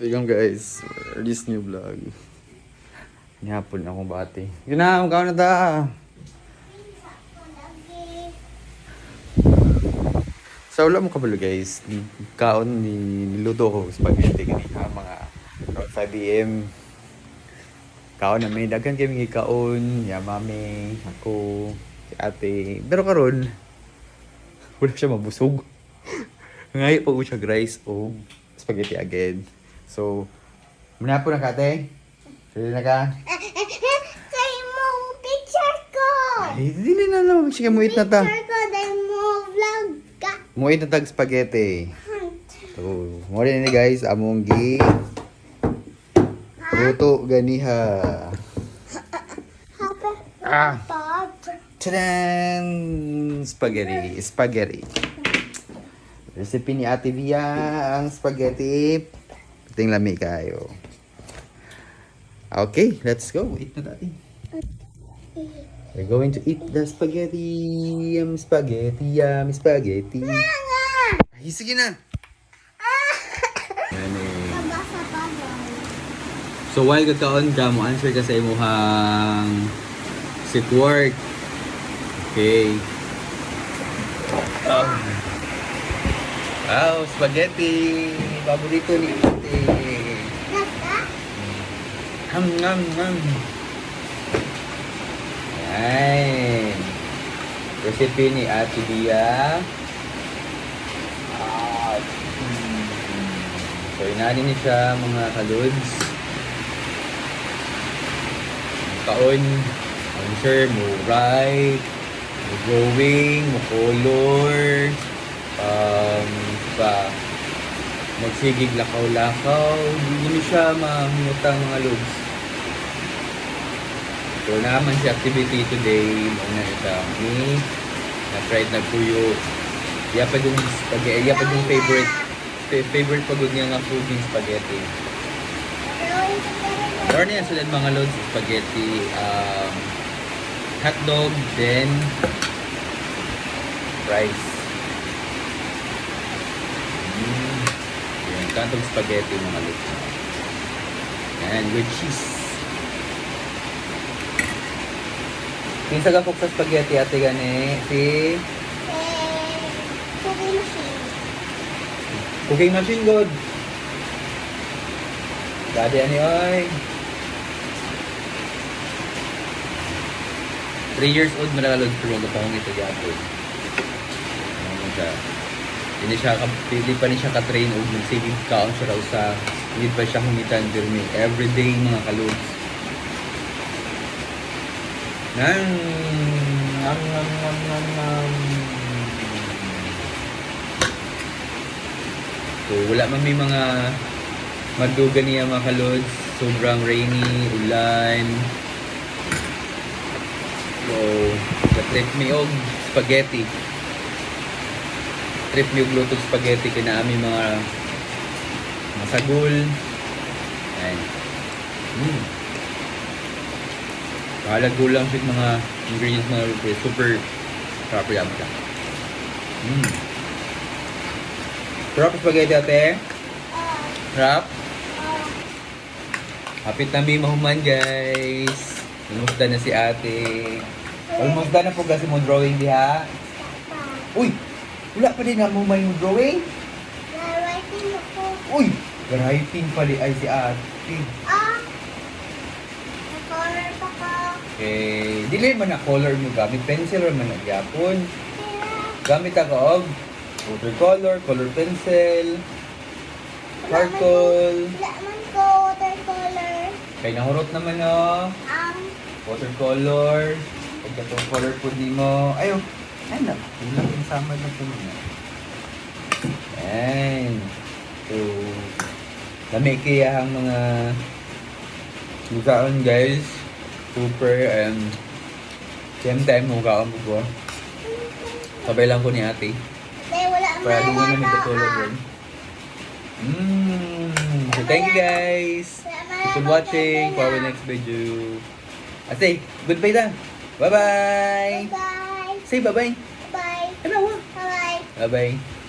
Bigam guys, this new vlog. Nihapon akong bati. Yun na, magkaon na ta. Sa wala mo kabalo guys, kaon niluto ko spaghetti kanina mga around 5 AM. Kaon na may daghan kami kaon, ya mami, ako, si ate. Pero karon wala siya mabusog. Ngayon pa ko siya rice o spaghetti again. So, muna po na kate. Ready na ka? Kay mo picture ko. Ay, hindi na naman. Sige, muit na ta. Picture ko, dahil mo vlog ka. Muit na tag spaghetti. So, mo rin ni guys, among gi ruto ganiha. Ah. Tadaan! Spaghetti. Spaghetti. Recipe ni Ate Via ang spaghetti. Piting lami kayo. Okay, let's go. Eat na natin. We're going to eat the spaghetti. Yum, spaghetti. Yum, spaghetti. Ay, sige na. Yan eh. So, while kakaon ka mo, answer ka sa imuhang sick work. Okay. Oh, spaghetti. Paborito ni Ate. Ham, ham, ham. Ayan. Recipe ni Ate Dia. So, inanin niya siya mga kalods. Kaon, ang sure, mo write, mo drawing, mo color, magsigig lakaw-lakaw. Hindi siya mahimutang mga lods. So, naman si activity today. Muna ito. Na-tried na puyo. Iya pa yung spaghetti. Iya pa yung favorite pagod niya nga food yung spaghetti. Or na yan sila mga loads spaghetti. Hotdog, then rice. Yan, kantong spaghetti mga loads. And with cheese. Kinsa gapok sa spaghetti ate gani si Cooking machine. cooking machine god. Dadi ani oy. 3 years old manalod pero gapong ito gyapon. Ano siya? Hindi pa ni siya ka-train og saving count siya raw sa hindi pa siya humitan dirmi everyday mga kalods. Nam. So, wala man may mga magdugan niya mga kalods. Sobrang rainy, ulan. So, trip me og spaghetti. Trip me og lutog spaghetti kina ami mga masagol. Ayan. Kahalag gulang siya mga ingredients mga rupres. Super proper yan siya. Sarap spaghetti ate? Sarap? Hapit na may mahuman guys. Almost done na si ate. Almost done na po kasi mong drawing diha. Uy! Wala pa din na mo may drawing? Writing ako. Uy! Writing pala ay si ate. Color pa ko. Okay, dili man na color mo gamit pencil or man nagyapon. Gamit ako og watercolor, color pencil, charcoal. Wala man ko watercolor. Kay nahurot naman no. Watercolor. Pag itong color po nimo. Ayo. Ay na. Ilang insama na po niya. Ayan. So, dami kaya ang mga lugaon guys. Super and same time lugaon mo po. Sabay lang ko ni ate. Wala Para man lugan na may ako. katulad rin. So thank you guys. Thanks for watching for our next video. Ate, goodbye na. Bye-bye. Bye. Say bye-bye. Bye. Ano? Bye. Bye-bye.